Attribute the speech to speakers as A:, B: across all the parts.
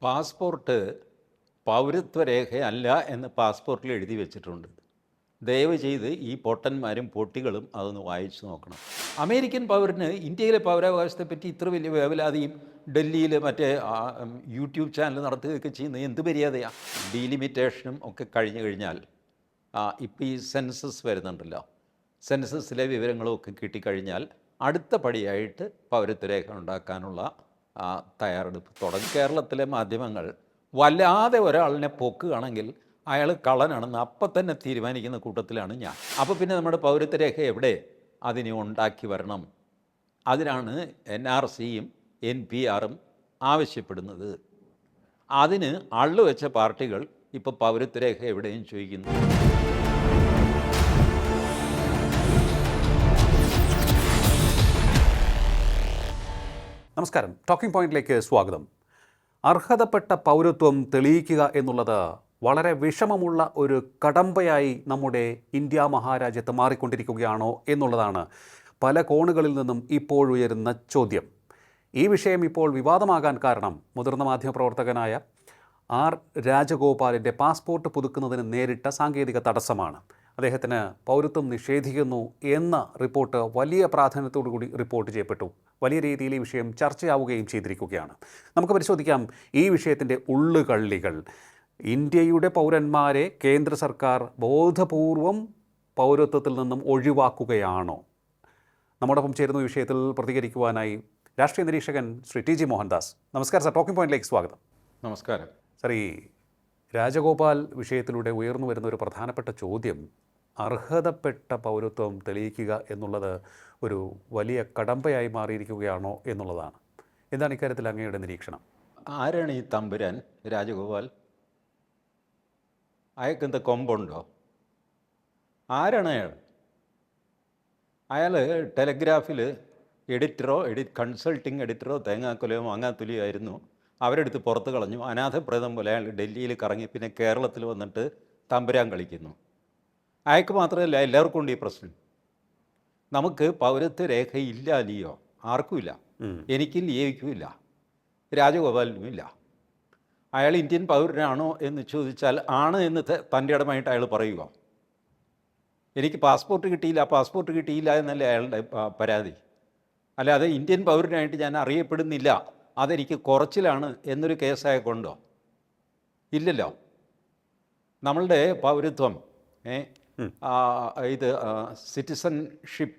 A: Passport പൗരത്വരേഖയല്ല എന്ന് പാസ്പോർട്ടിൽ എഴുതി വെച്ചിട്ടുണ്ട്. ദയവ് ചെയ്ത് ഈ പൊട്ടന്മാരും പൊട്ടികളും അതൊന്ന് വായിച്ചു നോക്കണം. അമേരിക്കൻ പൗരന് ഇന്ത്യയിലെ പൗരാവകാശത്തെപ്പറ്റി ഇത്ര വലിയ വേവലാതിയും ഡൽഹിയിൽ മറ്റേ യൂട്യൂബ് ചാനൽ നടത്തുകയൊക്കെ ചെയ്യുന്നത് എന്ത് മര്യാദയാണ്? ഡീലിമിറ്റേഷനും ഒക്കെ കഴിഞ്ഞു കഴിഞ്ഞാൽ ഇപ്പോൾ ഈ സെൻസസ് വരുന്നുണ്ടല്ലോ, സെൻസസിലെ വിവരങ്ങളൊക്കെ കിട്ടിക്കഴിഞ്ഞാൽ അടുത്ത പടിയായിട്ട് പൗരത്വരേഖ ഉണ്ടാക്കാനുള്ള തയ്യാറെടുപ്പ് തുടങ്ങി. കേരളത്തിലെ മാധ്യമങ്ങൾ വല്ലാതെ ഒരാളിനെ പൊക്കുകയാണെങ്കിൽ അയാൾ കള്ളനാണെന്ന് അപ്പം തന്നെ തീരുമാനിക്കുന്ന കൂട്ടത്തിലാണ് ഞാൻ. അപ്പോൾ പിന്നെ നമ്മുടെ പൗരത്വരേഖ എവിടെ അതിനെ ഉണ്ടാക്കി വരണം? അതിനാണ് NRCയും NPRും ആവശ്യപ്പെടുന്നത്. അതിന് അള്ളുവെച്ച പാർട്ടികൾ ഇപ്പോൾ പൗരത്വരേഖ എവിടെയും ചോദിക്കുന്നു.
B: നമസ്കാരം, ടോക്കിംഗ് പോയിന്റിലേക്ക് സ്വാഗതം. അർഹതപ്പെട്ട പൗരത്വം തെളിയിക്കുക എന്നുള്ളത് വളരെ വിഷമമുള്ള ഒരു കടമ്പയായി നമ്മുടെ ഇന്ത്യ മഹാരാജ്യത്ത് മാറിക്കൊണ്ടിരിക്കുകയാണോ എന്നുള്ളതാണ് പല കോണുകളിൽ നിന്നും ഇപ്പോഴുയരുന്ന ചോദ്യം. ഈ വിഷയം ഇപ്പോൾ വിവാദമാകാൻ കാരണം മുതിർന്ന മാധ്യമപ്രവർത്തകനായ R. രാജഗോപാലിൻ്റെ പാസ്പോർട്ട് പുതുക്കുന്നതിന് നേരിട്ട സാങ്കേതിക തടസ്സമാണ്. അദ്ദേഹത്തിന് പൗരത്വം നിഷേധിക്കുന്നു എന്ന റിപ്പോർട്ട് വലിയ പ്രാധാന്യത്തോടുകൂടി റിപ്പോർട്ട് ചെയ്യപ്പെട്ടു. വലിയ രീതിയിൽ ഈ വിഷയം ചർച്ചയാവുകയും ചെയ്തിരിക്കുകയാണ്. നമുക്ക് പരിശോധിക്കാം ഈ വിഷയത്തിൻ്റെ ഉള്ളുകള്ളികൾ. ഇന്ത്യയുടെ പൗരന്മാരെ കേന്ദ്ര സർക്കാർ ബോധപൂർവം പൗരത്വത്തിൽ നിന്നും ഒഴിവാക്കുകയാണോ? നമ്മോടൊപ്പം ചേരുന്ന ഈ വിഷയത്തിൽ പ്രതികരിക്കുവാനായി രാഷ്ട്രീയ നിരീക്ഷകൻ ശ്രീ TG മോഹൻദാസ്. നമസ്കാരം സർ, ടോക്കിംഗ് പോയിന്റിലേക്ക് സ്വാഗതം.
A: നമസ്കാരം
B: സർ, ഈ രാജഗോപാൽ വിഷയത്തിലൂടെ ഉയർന്നു വരുന്ന ഒരു പ്രധാനപ്പെട്ട ചോദ്യം അർഹതപ്പെട്ട പൗരത്വം തെളിയിക്കുക എന്നുള്ളത് ഒരു വലിയ കടമ്പയായി മാറിയിരിക്കുകയാണോ എന്നുള്ളതാണ്. എന്താണ് ഇക്കാര്യത്തിൽ അങ്ങയുടെ നിരീക്ഷണം?
A: ആരാണ് ഈ തമ്പുരാൻ രാജഗോപാൽ? അയാൾക്കെന്താ കൊമ്പുണ്ടോ? ആരാണ് അയാൾ? അയാൾ ടെലഗ്രാഫിൽ കൺസൾട്ടിങ് എഡിറ്ററോ തേങ്ങാക്കൊലയോ മാങ്ങാത്തുലിയോ ആയിരുന്നു. അവരെടുത്ത് പുറത്ത് കളഞ്ഞു. അനാഥപ്രേതം പോലെ അയാൾ ഡൽഹിയിൽ കറങ്ങി പിന്നെ കേരളത്തിൽ വന്നിട്ട് തമ്പുരാൻ കളിക്കുന്നു. അയാൾക്ക് മാത്രമല്ല, എല്ലാവർക്കും ഉണ്ട് ഈ പ്രശ്നം. നമുക്ക് പൗരത്വ രേഖ ഇല്ല, അല്ലയോ? ആർക്കുമില്ല. എനിക്കും ലിയയ്ക്കുമില്ല, രാജഗോപാലിനും ഇല്ല. അയാൾ ഇന്ത്യൻ പൗരനാണോ എന്ന് ചോദിച്ചാൽ ആണ് എന്ന് തൻ്റെ ഇടമായിട്ട് അയാൾ പറയുക. എനിക്ക് പാസ്പോർട്ട് കിട്ടിയില്ല എന്നല്ലേ അയാളുടെ പരാതി. അല്ലാതെ ഇന്ത്യൻ പൗരനായിട്ട് ഞാൻ അറിയപ്പെടുന്നില്ല, അതെനിക്ക് കുറച്ചിലാണ് എന്നൊരു കേസായക്കൊണ്ടോ? ഇല്ലല്ലോ. നമ്മളുടെ പൗരത്വം ഇത് സിറ്റിസൺഷിപ്പ്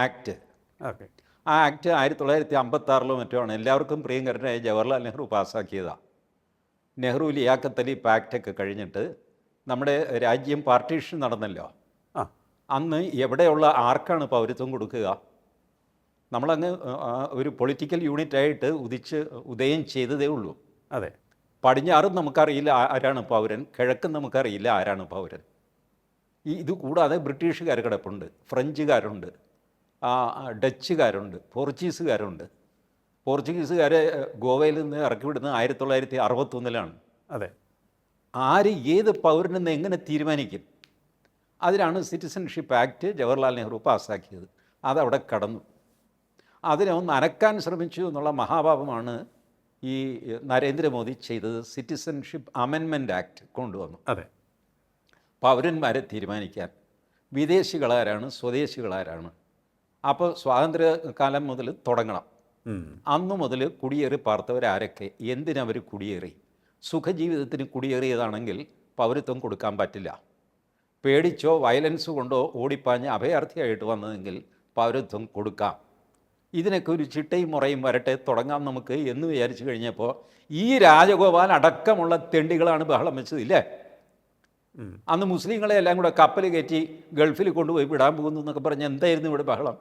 A: ആക്ട്, ആ ആക്ട് 1956 മറ്റോ ആണ്. എല്ലാവർക്കും പ്രിയങ്കരനായ ജവഹർലാൽ നെഹ്റു പാസ്സാക്കിയതാണ്. നെഹ്റു ലിയാഖത്ത് അലി പാക്റ്റൊക്കെ കഴിഞ്ഞിട്ട് നമ്മുടെ രാജ്യം പാർട്ടീഷൻ നടന്നല്ലോ. അന്ന് എവിടെയുള്ള ആർക്കാണ് പൗരത്വം കൊടുക്കുക? നമ്മളങ്ങ് ഒരു പൊളിറ്റിക്കൽ യൂണിറ്റായിട്ട് ഉദയം ചെയ്തതേ ഉള്ളൂ.
B: അതെ,
A: പടിഞ്ഞാറും നമുക്കറിയില്ല ആരാണ് പൗരൻ, കിഴക്കും നമുക്കറിയില്ല ആരാണ് പൗരൻ. ഇത് കൂടാതെ ബ്രിട്ടീഷുകാർ കിടപ്പുണ്ട്, ഫ്രഞ്ചുകാരുണ്ട്, ഡച്ചുകാരുണ്ട്, പോർച്ചുഗീസുകാരുണ്ട്. പോർച്ചുഗീസുകാരെ ഗോവയിൽ നിന്ന് ഇറക്കി വിടുന്നത് 1961.
B: അതെ.
A: ആര് ഏത് പൗരനെന്ന് എങ്ങനെ തീരുമാനിക്കും? അതിനാണ് സിറ്റിസൺഷിപ്പ് ആക്ട് ജവഹർലാൽ നെഹ്റു പാസ്സാക്കിയത്. അതവിടെ കടന്നു. അതിനെ ഒന്ന് അനക്കാൻ ശ്രമിച്ചു എന്നുള്ള മഹാപാപമാണ് ഈ നരേന്ദ്രമോദി ചെയ്തത്. സിറ്റിസൺഷിപ്പ് അമെൻമെൻറ്റ് ആക്ട് കൊണ്ടുവന്നു.
B: അതെ.
A: പൗരന്മാരെ തീരുമാനിക്കാൻ വിദേശികളാരാണ്, സ്വദേശികളാരാണ്. അപ്പോൾ സ്വാതന്ത്ര്യകാലം മുതൽ തുടങ്ങണം. അന്നു മുതൽ കുടിയേറി പാർത്തവരാരൊക്കെ, എന്തിനവർ കുടിയേറി? സുഖജീവിതത്തിന് കുടിയേറിയതാണെങ്കിൽ പൗരത്വം കൊടുക്കാൻ പറ്റില്ല. പേടിച്ചോ വയലൻസ് കൊണ്ടോ ഓടിപ്പാഞ്ഞ് അഭയാർത്ഥിയായിട്ട് വന്നതെങ്കിൽ പൗരത്വം കൊടുക്കാം. ഇതിനൊക്കെ ഒരു ചിട്ടയും മുറയും വരട്ടെ, തുടങ്ങാം നമുക്ക് എന്ന് വിചാരിച്ചു കഴിഞ്ഞപ്പോൾ ഈ രാജഗോപാൽ അടക്കമുള്ള തെണ്ടികളാണ് ബഹളം വെച്ചതില്ലേ? അന്ന് മുസ്ലിങ്ങളെ എല്ലാം കൂടെ കപ്പൽ കയറ്റി ഗൾഫിൽ കൊണ്ടുപോയി വിടാൻ പോകുന്നു എന്നൊക്കെ പറഞ്ഞ് എന്തായിരുന്നു ഇവിടെ ബഹളം?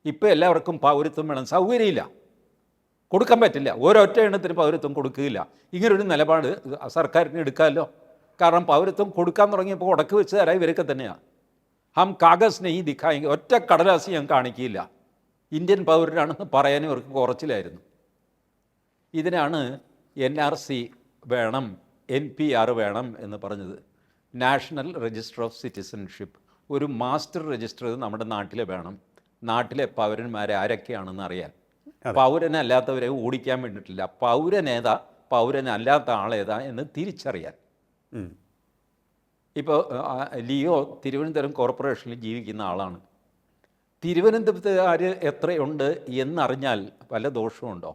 A: ഇപ്പോൾ എല്ലാവർക്കും പൗരത്വം വേണം. സൗകര്യമില്ല, കൊടുക്കാൻ പറ്റില്ല. ഓരോറ്റ എണ്ണത്തിന് പൗരത്വം കൊടുക്കുകയില്ല. ഇങ്ങനൊരു നിലപാട് സർക്കാരിന് എടുക്കാമല്ലോ. കാരണം പൗരത്വം കൊടുക്കാൻ തുടങ്ങിയപ്പോൾ ഉടക്ക് വെച്ച് തരാം ഇവരൊക്കെ തന്നെയാണ്. ഹം കാഗസ് നെയ് ദിഖായെങ്കിൽ, ഒറ്റ കടലാസ് ഞാൻ കാണിക്കില്ല, ഇന്ത്യൻ പൗരനാണെന്ന് പറയാനും അവർക്ക് കുറച്ചിലായിരുന്നു. ഇതിനാണ് NRC വേണം, NPR വേണം എന്ന് പറഞ്ഞത്. നാഷണൽ രജിസ്റ്റർ ഓഫ് സിറ്റിസൺഷിപ്പ്, ഒരു മാസ്റ്റർ രജിസ്റ്റർ നമ്മുടെ നാട്ടിൽ വേണം. നാട്ടിലെ പൗരന്മാരെ ആരൊക്കെയാണെന്ന് അറിയാൻ. പൗരനല്ലാത്തവരെ ഓടിക്കാൻ വേണ്ടിയിട്ടില്ല. പൗരനേതാ പൗരനല്ലാത്ത ആളേതാ എന്ന് തിരിച്ചറിയാൻ.
B: ഉം.
A: ഇപ്പോൾ ലിയോ തിരുവനന്തപുരം കോർപ്പറേഷനിൽ ജീവിക്കുന്ന ആളാണ്. തിരുവനന്തപുരത്തുകാർ എത്രയുണ്ട് എന്നറിഞ്ഞാൽ വല്ല ദോഷമുണ്ടോ?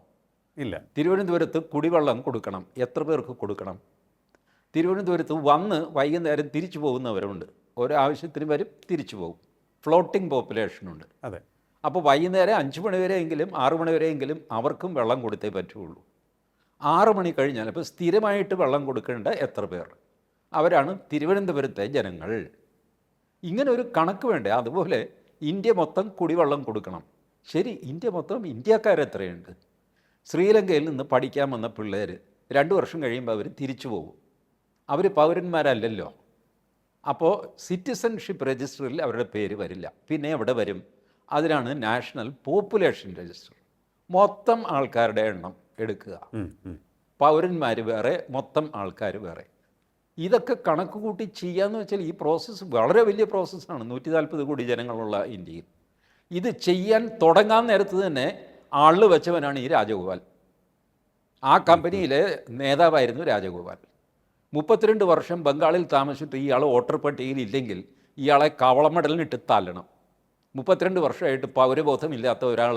B: ഇല്ല.
A: തിരുവനന്തപുരത്ത് കുടിവെള്ളം കൊടുക്കണം, എത്ര പേർക്ക് കൊടുക്കണം? തിരുവനന്തപുരത്ത് വന്ന് വൈകുന്നേരം തിരിച്ചു പോകുന്നവരുണ്ട്, ഒരാവശ്യത്തിന് വരും തിരിച്ചു പോകും. ഫ്ലോട്ടിംഗ് പോപ്പുലേഷനുണ്ട്.
B: അതെ.
A: അപ്പോൾ വൈകുന്നേരം 5 മണി വരെയെങ്കിലും 6 മണി വരെയെങ്കിലും അവർക്കും വെള്ളം കൊടുത്തേ പറ്റുള്ളൂ. 6 മണി കഴിഞ്ഞാൽ അപ്പോൾ സ്ഥിരമായിട്ട് വെള്ളം കൊടുക്കേണ്ട എത്ര പേർ? അവരാണ് തിരുവനന്തപുരത്തെ ജനങ്ങൾ. ഇങ്ങനെ ഒരു കണക്ക് വേണ്ടേ? അതുപോലെ ഇന്ത്യ മൊത്തം കുടിവെള്ളം കൊടുക്കണം. ശരി, ഇന്ത്യ മൊത്തം ഇന്ത്യക്കാരെത്രയുണ്ട്? ശ്രീലങ്കയിൽ നിന്ന് പഠിക്കാൻ വന്ന പിള്ളേർ 2 വർഷം കഴിയുമ്പോൾ അവർ തിരിച്ചു പോകും. അവർ പൗരന്മാരല്ലല്ലോ. അപ്പോൾ സിറ്റിസൺഷിപ്പ് രജിസ്റ്ററിൽ അവരുടെ പേര് വരില്ല. പിന്നെ എവിടെ വരും? അതിനാണ് നാഷണൽ പോപ്പുലേഷൻ രജിസ്റ്റർ. മൊത്തം ആൾക്കാരുടെ എണ്ണം എടുക്കുക. പൗരന്മാർ വേറെ, മൊത്തം ആൾക്കാർ വേറെ. ഇതൊക്കെ കണക്ക് കൂട്ടി ചെയ്യാന്ന് വെച്ചാൽ ഈ പ്രോസസ്സ് വളരെ വലിയ പ്രോസസ്സാണ്. 140 കോടി ജനങ്ങളുള്ള ഇന്ത്യയിൽ ഇത് ചെയ്യാൻ തുടങ്ങാൻ നേരത്ത് തന്നെ ആളിൽ വെച്ചവനാണ് ഈ രാജഗോപാൽ. ആ കമ്പനിയിലെ നേതാവായിരുന്നു രാജഗോപാൽ. 32 വർഷം ബംഗാളിൽ താമസിച്ചിട്ട് ഇയാൾ വോട്ടർ പട്ടികയിൽ ഇല്ലെങ്കിൽ ഇയാളെ കവളമടലിനിട്ട് തല്ലണം. 32 വർഷമായിട്ട് പൗരബോധമില്ലാത്ത ഒരാൾ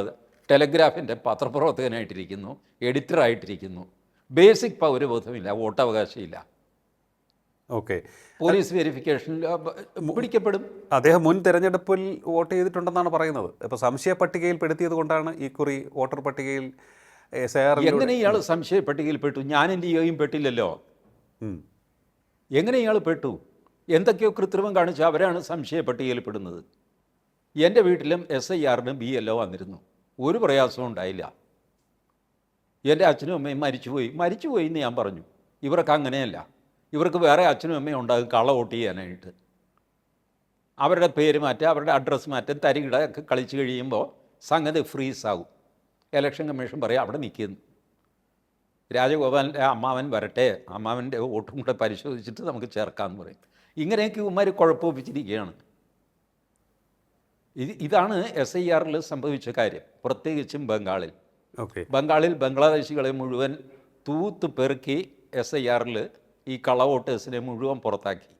A: ടെലഗ്രാഫിൻ്റെ പത്രപ്രവർത്തകനായിട്ടിരിക്കുന്നു, എഡിറ്ററായിട്ടിരിക്കുന്നു. ബേസിക് പൗരബോധമില്ല, വോട്ടവകാശമില്ല.
B: ഓക്കെ.
A: പോലീസ് വെരിഫിക്കേഷൻ പിടിക്കപ്പെടും.
B: അദ്ദേഹം മുൻ തെരഞ്ഞെടുപ്പിൽ വോട്ട് ചെയ്തിട്ടുണ്ടെന്നാണ് പറയുന്നത്. ഇപ്പോൾ സംശയ പട്ടികയിൽ പെടുത്തിയത് കൊണ്ടാണ് ഈ കുറി വോട്ടർ പട്ടികയിൽ
A: എങ്ങനെ ഇയാൾ സംശയ പട്ടികയിൽ പെട്ടു? ഞാനും ലിയോയും പെട്ടില്ലല്ലോ. എങ്ങനെ ഇയാൾ പെട്ടു? എന്തൊക്കെയോ കൃത്രിമം കാണിച്ച് അവരാണ് സംശയ പട്ടികയിൽ പെടുന്നത്. എൻ്റെ വീട്ടിലും SIRനും BLO വന്നിരുന്നു, ഒരു പ്രയാസവും ഉണ്ടായില്ല. എൻ്റെ അച്ഛനും അമ്മയും മരിച്ചുപോയി എന്ന് ഞാൻ പറഞ്ഞു. ഇവർക്ക് അങ്ങനെയല്ല. ഇവർക്ക് വേറെ അച്ഛനും അമ്മയും ഉണ്ടാകും കള്ള വോട്ട് ചെയ്യാനായിട്ട്. അവരുടെ പേര് മാറ്റുക, അവരുടെ അഡ്രസ്സ് മാറ്റുക, തരികിട ഒക്കെ കളിച്ച് കഴിയുമ്പോൾ സംഗതി ഫ്രീസാകും. ഇലക്ഷൻ കമ്മീഷൻ പറയും അവിടെ നിൽക്കുന്നു, രാജഗോപാലിൻ്റെ അമ്മാവൻ വരട്ടെ, അമ്മാവൻ്റെ വോട്ടും കൂടെ പരിശോധിച്ചിട്ട് നമുക്ക് ചേർക്കാമെന്ന് പറയും. ഇങ്ങനെയൊക്കെ ഇവന്മാർ കുഴപ്പമൊപ്പിച്ചിരിക്കുകയാണ്. ഇതാണ് SIRൽ സംഭവിച്ച കാര്യം, പ്രത്യേകിച്ചും ബംഗാളിൽ. ബംഗാളിൽ ബംഗ്ലാദേശികളെ മുഴുവൻ തൂത്ത് പെറുക്കി SIRൽ ഈ കള വോട്ടേഴ്സിനെ മുഴുവൻ പുറത്താക്കി.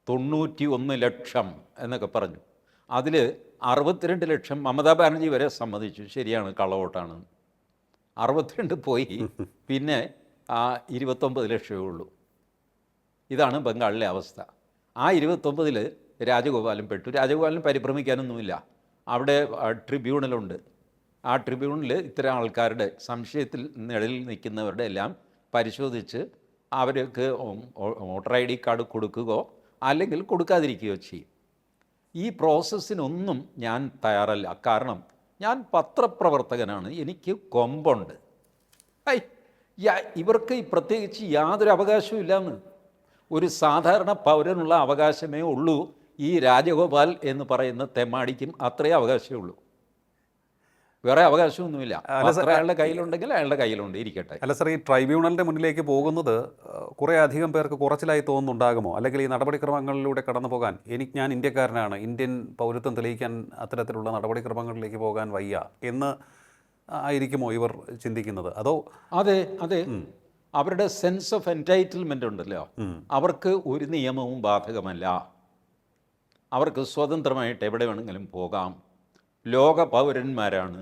A: 91 ലക്ഷം എന്നൊക്കെ പറഞ്ഞു. അതിൽ 62 ലക്ഷം മമതാ ബാനർജി വരെ സമ്മതിച്ചു, ശരിയാണ് കള്ളവോട്ടാണ്. 62 പോയി, പിന്നെ 29 ലക്ഷമേ ഉള്ളൂ. ഇതാണ് ബംഗാളിലെ അവസ്ഥ. ആ 29ൽ രാജഗോപാലും പെട്ടു. രാജഗോപാലിന് പരിഭ്രമിക്കാനൊന്നുമില്ല. അവിടെ ട്രിബ്യൂണലുണ്ട്. ആ ട്രിബ്യൂണലിൽ ഇത്തരം ആൾക്കാരുടെ സംശയത്തിൽ നിഴലിൽ നിൽക്കുന്നവരുടെ എല്ലാം പരിശോധിച്ച് അവർക്ക് വോട്ടർ ID കാർഡ് കൊടുക്കുകയോ അല്ലെങ്കിൽ കൊടുക്കാതിരിക്കുകയോ ചെയ്യും. ഈ പ്രോസസ്സിനൊന്നും ഞാൻ തയ്യാറല്ല. കാരണം ഞാൻ പത്രപ്രവർത്തകനാണ്, എനിക്ക് കൊമ്പുണ്ട്. ഇവർക്ക് പ്രത്യേകിച്ച് യാതൊരു അവകാശവും ഇല്ലാന്ന്. ഒരു സാധാരണ പൗരനുള്ള അവകാശമേ ഉള്ളൂ. ഈ രാജഗോപാൽ എന്ന് പറയുന്ന തെമ്മാടിക്കും അത്രേ അവകാശമേ ഉള്ളൂ, വേറെ അവകാശമൊന്നുമില്ല. അയാളുടെ കയ്യിലുണ്ടെങ്കിൽ അയാളുടെ കയ്യിലുണ്ട്, ഇരിക്കട്ടെ.
B: അല്ല സർ, ഈ ട്രൈബ്യൂണലിൻ്റെ മുന്നിലേക്ക് പോകുന്നത് കുറേ അധികം പേർക്ക് കുറച്ചിലായി തോന്നുന്നുണ്ടാകുമോ? അല്ലെങ്കിൽ ഈ നടപടിക്രമങ്ങളിലൂടെ കടന്നു പോകാൻ ഞാൻ ഇന്ത്യക്കാരനാണ്, ഇന്ത്യൻ പൗരത്വം തെളിയിക്കാൻ അത്തരത്തിലുള്ള നടപടിക്രമങ്ങളിലേക്ക് പോകാൻ വയ്യ എന്ന് ആയിരിക്കുമോ ഇവർ ചിന്തിക്കുന്നത്? അതോ?
A: അതെ, അവരുടെ സെൻസ് ഓഫ് എൻറ്റൈറ്റിൽമെൻ്റ് ഉണ്ടല്ലോ, അവർക്ക് ഒരു നിയമവും ബാധകമല്ല. അവർക്ക് സ്വതന്ത്രമായിട്ട് എവിടെ വേണമെങ്കിലും പോകാം. ലോക പൗരന്മാരാണ്.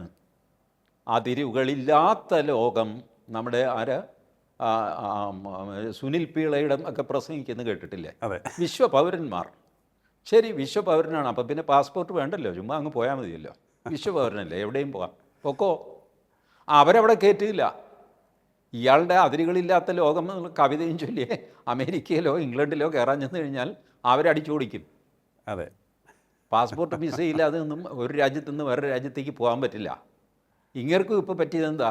A: അതിരുകളില്ലാത്ത ലോകം. നമ്മുടെ സുനിൽ പീളയുടെ ഒക്കെ പ്രസംഗിക്കുന്നത് കേട്ടിട്ടില്ലേ? വിശ്വപൗരന്മാർ. ശരി, വിശ്വപൗരനാണ്. അപ്പം പിന്നെ പാസ്പോർട്ട് വേണ്ടല്ലോ, ചുമ്മാ അങ്ങ് പോയാൽ മതിയല്ലോ. വിശ്വപൗരനല്ലേ, എവിടെയും പോകാം, പൊക്കോ. അവരവിടെ കയറ്റില്ല. ഇയാളുടെ അതിരുകളില്ലാത്ത ലോകം എന്നുള്ള കവിതയും ചൊല്ലിയേ അമേരിക്കയിലോ ഇംഗ്ലണ്ടിലോ കയറാൻ ചെന്ന് കഴിഞ്ഞാൽ അവരടിച്ചോടിക്കും.
B: അതെ,
A: പാസ്പോർട്ട് വിസയില്ലാതെ ഒന്നും ഒരു രാജ്യത്തു നിന്ന് വേറെ രാജ്യത്തേക്ക് പോകാൻ പറ്റില്ല. ഇങ്ങേർക്കും ഇപ്പോൾ പറ്റിയതെന്താ?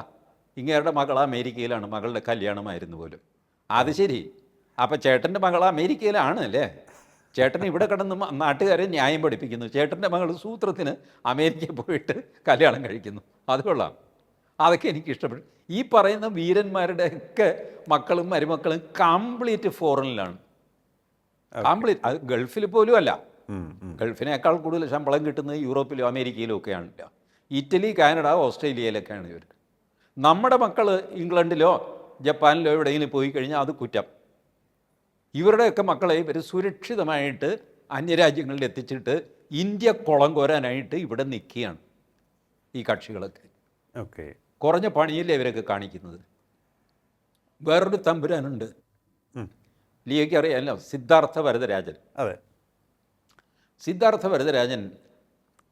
A: ഇങ്ങേരുടെ മകൾ അമേരിക്കയിലാണ്, മകളുടെ കല്യാണമായിരുന്നു പോലും. അത് ശരി, അപ്പോൾ ചേട്ടൻ്റെ മകൾ അമേരിക്കയിലാണ് അല്ലേ? ചേട്ടൻ ഇവിടെ കിടന്ന് നാട്ടുകാരെ ന്യായം പഠിപ്പിക്കുന്നു. ചേട്ടൻ്റെ മകൾ സൂത്രത്തിന് അമേരിക്കയിൽ പോയിട്ട് കല്യാണം കഴിക്കുന്നു. അത് കൊള്ളാം, അതൊക്കെ എനിക്ക് ഇഷ്ടപ്പെട്ടു. ഈ പറയുന്ന വീരന്മാരുടെയൊക്കെ മക്കളും മരുമക്കളും കംപ്ലീറ്റ് ഫോറിനിലാണ്. കംപ്ലീറ്റ്. അത് ഗൾഫിൽ പോലും അല്ല. ഗൾഫിനേക്കാൾ കൂടുതൽ ശമ്പളം കിട്ടുന്നത് യൂറോപ്പിലും അമേരിക്കയിലും ഒക്കെയാണ്. ഇറ്റലി, കാനഡ, ഓസ്ട്രേലിയയിലൊക്കെയാണ് ഇവർ. നമ്മുടെ മക്കൾ ഇംഗ്ലണ്ടിലോ ജപ്പാനിലോ എവിടെയെങ്കിലും പോയി കഴിഞ്ഞാൽ അത് കുറ്റം. ഇവരുടെയൊക്കെ മക്കളെ ഇവർ സുരക്ഷിതമായിട്ട് അന്യരാജ്യങ്ങളിൽ എത്തിച്ചിട്ട് ഇന്ത്യ കുളം കോരാനായിട്ട് ഇവിടെ നിൽക്കുകയാണ് ഈ കക്ഷികളൊക്കെ.
B: ഓക്കെ.
A: കുറഞ്ഞ പണിയില്ലേ ഇവരൊക്കെ കാണിക്കുന്നത്. വേറൊരു തമ്പുരാനുണ്ട്, ലിയോയ്ക്ക് അറിയാമല്ലോ, സിദ്ധാർത്ഥ വരദരാജൻ.
B: അതെ.
A: സിദ്ധാർത്ഥ വരദരാജൻ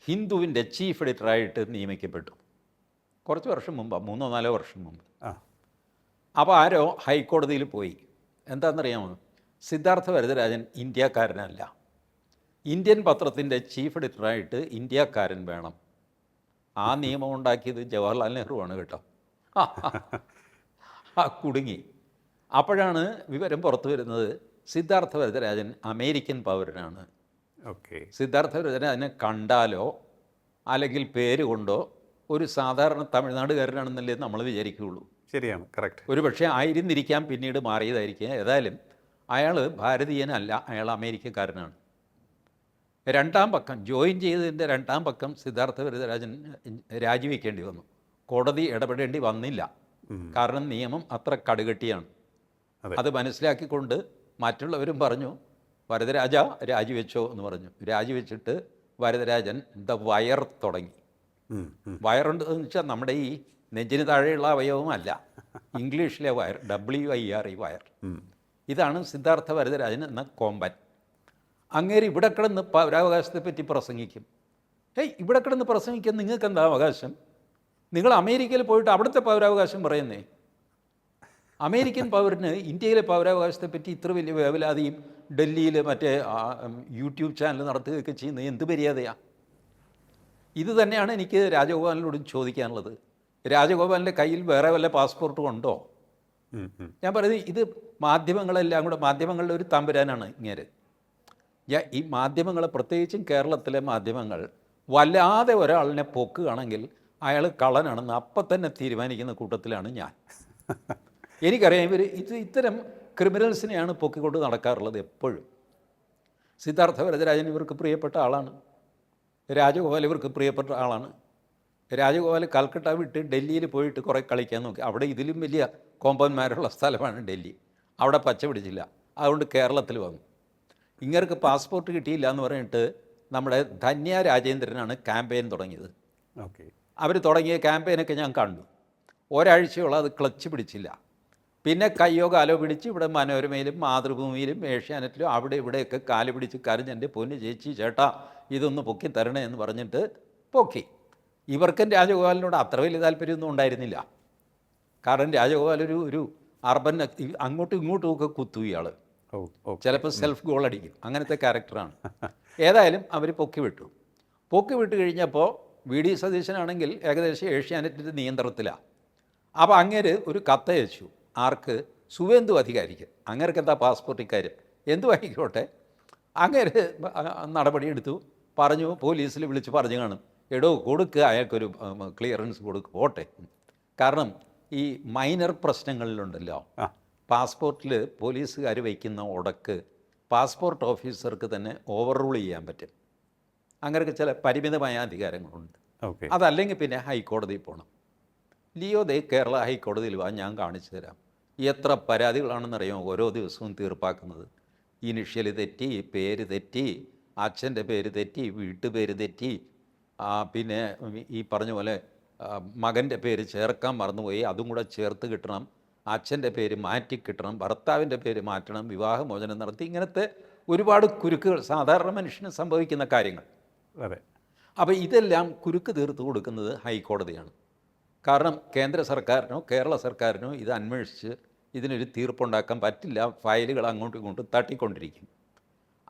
A: ഹിന്ദുവിൻ്റെ ചീഫ് എഡിറ്ററായിട്ട് നിയമിക്കപ്പെട്ടു കുറച്ച് വർഷം മുമ്പ്, 3-4 വർഷം മുമ്പ്. അപ്പോൾ ആരോ ഹൈക്കോടതിയിൽ പോയി. എന്താണെന്നറിയാമോ, സിദ്ധാർത്ഥ വരദരാജൻ ഇന്ത്യക്കാരനല്ല, ഇന്ത്യൻ പത്രത്തിൻ്റെ ചീഫ് എഡിറ്ററായിട്ട് ഇന്ത്യക്കാരൻ വേണം. ആ നിയമം ഉണ്ടാക്കിയത് ജവഹർലാൽ നെഹ്റുവാണ് കേട്ടോ. കുടുങ്ങി. അപ്പോഴാണ് വിവരം പുറത്തു വരുന്നത്, സിദ്ധാർത്ഥ വരദരാജൻ അമേരിക്കൻ പൗരനാണ്.
B: ഓക്കെ.
A: സിദ്ധാർത്ഥ വരദരാജനെ കണ്ടാലോ അല്ലെങ്കിൽ പേര് കൊണ്ടോ ഒരു സാധാരണ തമിഴ്നാടുകാരനാണെന്നല്ലേ നമ്മൾ വിചാരിക്കുകയുള്ളൂ.
B: ശരിയാണ്, കറക്റ്റ്.
A: ഒരു പക്ഷേ ആയിരുന്നിരിക്കാം, പിന്നീട് മാറിയതായിരിക്കാം. ഏതായാലും അയാൾ ഭാരതീയനല്ല, അയാൾ അമേരിക്കക്കാരനാണ്. രണ്ടാം പക്കം ജോയിൻ ചെയ്തതിൻ്റെ രണ്ടാം പക്കം സിദ്ധാർത്ഥ വരദരാജൻ രാജിവെക്കേണ്ടി വന്നു. കോടതി ഇടപെടേണ്ടി വന്നില്ല, കാരണം നിയമം അത്ര കടുകട്ടിയാണ്. അത് മനസ്സിലാക്കിക്കൊണ്ട് മറ്റുള്ളവരും പറഞ്ഞു വരദരാജ രാജിവെച്ചോ എന്ന് പറഞ്ഞു. രാജിവെച്ചിട്ട് വരദരാജൻ ദ വയർ തുടങ്ങി. വയറുണ്ടെന്ന് വെച്ചാൽ നമ്മുടെ ഈ നെഞ്ചിന് താഴെയുള്ള അവയവമല്ല, ഇംഗ്ലീഷിലെ വയർ, WIRE വയർ. ഇതാണ് സിദ്ധാർത്ഥ വരദരാജൻ എന്ന കോമ്പൻ. അങ്ങേര് ഇവിടെ കിടന്ന് പൗരാവകാശത്തെ പറ്റി പ്രസംഗിക്കും. ഇവിടെ കിടന്ന് പ്രസംഗിക്കാൻ നിങ്ങൾക്ക് എന്താ അവകാശം? നിങ്ങൾ അമേരിക്കയിൽ പോയിട്ട് അവിടുത്തെ പൗരാവകാശം പറയുന്നേ. അമേരിക്കൻ പൗരന് ഇന്ത്യയിലെ പൗരാവകാശത്തെ പറ്റി ഇത്ര വലിയ വേവലാതിയും ഡൽഹിയിൽ മറ്റേ യൂട്യൂബ് ചാനൽ നടത്തുകയൊക്കെ ചെയ്യുന്നത് എന്ത് മര്യാദയാണ്? ഇത് തന്നെയാണ് എനിക്ക് രാജഗോപാലിനോടും ചോദിക്കാനുള്ളത്. രാജഗോപാലിൻ്റെ കയ്യിൽ വേറെ വല്ല പാസ്പോർട്ടും ഉണ്ടോ? ഞാൻ പറയുന്നത് ഇത് മാധ്യമങ്ങളെല്ലാം കൂടെ, മാധ്യമങ്ങളുടെ ഒരു തമ്പുരാനാണ് ഇങ്ങേര്. ഈ മാധ്യമങ്ങൾ, പ്രത്യേകിച്ചും കേരളത്തിലെ മാധ്യമങ്ങൾ, വല്ലാതെ ഒരാളിനെ പൊക്കുകയാണെങ്കിൽ അയാൾ കള്ളനാണെന്ന് അപ്പം തന്നെ തീരുമാനിക്കുന്ന കൂട്ടത്തിലാണ് ഞാൻ. എനിക്കറിയാം ഇവർ ഇത്തരം ക്രിമിനൽസിനെയാണ് പൊക്കിക്കൊണ്ട് നടക്കാറുള്ളത് എപ്പോഴും. സിദ്ധാർത്ഥ വരദരാജൻ ഇവർക്ക് പ്രിയപ്പെട്ട ആളാണ്, രാജഗോപാൽ ഇവർക്ക് പ്രിയപ്പെട്ട ആളാണ്. രാജഗോപാൽ കൽക്കട്ട വിട്ട് ഡൽഹിയിൽ പോയിട്ട് കുറേ കളിക്കാൻ നോക്കി. അവിടെ ഇതിലും വലിയ കോമ്പന്മാരുള്ള സ്ഥലമാണ് ഡൽഹി. അവിടെ പച്ച പിടിച്ചില്ല, അതുകൊണ്ട് കേരളത്തിൽ വന്നു. ഇങ്ങർക്ക് പാസ്പോർട്ട് കിട്ടിയില്ല എന്ന് പറഞ്ഞിട്ട് നമ്മുടെ ധന്യ രാജേന്ദ്രനാണ് ക്യാമ്പയിൻ തുടങ്ങിയത്.
B: ഓക്കെ. അവർ
A: തുടങ്ങിയ ക്യാമ്പയിനൊക്കെ ഞാൻ കണ്ടു. ഒരാഴ്ചയോളം അത് ക്ലച്ച് പിടിച്ചില്ല. പിന്നെ കയ്യോ കാലോ പിടിച്ച് ഇവിടെ മനോരമയിലും മാതൃഭൂമിയിലും ഏഷ്യാനെറ്റിലും അവിടെ ഇവിടെയൊക്കെ കാല് പിടിച്ച് കരഞ്ഞ് എൻ്റെ പൊന്ന് ചേച്ചി ചേട്ടാ ഇതൊന്ന് പൊക്കി തരണേ എന്ന് പറഞ്ഞിട്ട് പൊക്കി. ഇവർക്കും രാജഗോപാലിനോട് അത്ര വലിയ താല്പര്യമൊന്നും ഉണ്ടായിരുന്നില്ല. കാരണം രാജഗോപാൽ ഒരു അർബൻ, അങ്ങോട്ടും ഇങ്ങോട്ടും ഒക്കെ കുത്തു ഇയാൾ, ചിലപ്പോൾ സെൽഫ് ഗോൾ അടിക്കും, അങ്ങനത്തെ ക്യാരക്ടറാണ്. ഏതായാലും അവർ പൊക്കി വിട്ടു. പൊക്കി വിട്ട് കഴിഞ്ഞപ്പോൾ VD സതീശനാണെങ്കിൽ ഏകദേശം ഏഷ്യാനെറ്റിൻ്റെ നിയന്ത്രണത്തിലാണ്. അപ്പോൾ അങ്ങേര് ഒരു കത്തയച്ചു. ആർക്ക്? സുവേന്ദു അധികാരിക്ക്. അങ്ങേർക്ക് എന്താ പാസ്പോർട്ട് ഇക്കാര്യം, എന്തു ആയിക്കോട്ടെ. അങ്ങേര് നടപടിയെടുത്തു. പറഞ്ഞു, പോലീസിൽ വിളിച്ച് പറഞ്ഞു കാണും, എടോ കൊടുക്കുക, അയാൾക്കൊരു ക്ലിയറൻസ് കൊടുക്കുക, പോട്ടെ. കാരണം ഈ മൈനർ പ്രശ്നങ്ങളിലുണ്ടല്ലോ, പാസ്പോർട്ടിൽ പോലീസുകാർ വയ്ക്കുന്ന ഉടക്ക് പാസ്പോർട്ട് ഓഫീസർക്ക് തന്നെ ഓവർ റൂൾ ചെയ്യാൻ പറ്റും. അങ്ങനെയൊക്കെ ചില പരിമിതമായ അധികാരങ്ങളുണ്ട്. അതല്ലെങ്കിൽ പിന്നെ ഹൈക്കോടതിയിൽ പോകണം. ലിയോ ദേ കേരള ഹൈക്കോടതിയിൽ വാ, ഞാൻ കാണിച്ചു തരാം. എത്ര പരാതികളാണെന്നറിയാമോ ഓരോ ദിവസവും തീർപ്പാക്കുന്നത്. ഇനിഷ്യൽ തെറ്റി, പേര് തെറ്റി, അച്ഛൻ്റെ പേര് തെറ്റി, വീട്ടുപേര് തെറ്റി, പിന്നെ ഈ പറഞ്ഞ പോലെ മകൻ്റെ പേര് ചേർക്കാൻ മറന്നുപോയി, അതും കൂടെ ചേർത്ത് കിട്ടണം, അച്ഛൻ്റെ പേര് മാറ്റി കിട്ടണം, ഭർത്താവിൻ്റെ പേര് മാറ്റണം, വിവാഹമോചനം നടത്തി, ഇങ്ങനത്തെ ഒരുപാട് കുരുക്കുകൾ സാധാരണ മനുഷ്യന് സംഭവിക്കുന്ന കാര്യങ്ങൾ.
B: അതെ.
A: അപ്പോൾ ഇതെല്ലാം കുരുക്ക് തീർത്ത് കൊടുക്കുന്നത് ഹൈക്കോടതിയാണ്. കാരണം കേന്ദ്ര സർക്കാരിനോ കേരള സർക്കാരിനോ ഇത് അന്വേഷിച്ച് ഇതിനൊരു തീർപ്പുണ്ടാക്കാൻ പറ്റില്ല. ഫയലുകൾ അങ്ങോട്ടും ഇങ്ങോട്ടും തട്ടിക്കൊണ്ടിരിക്കും.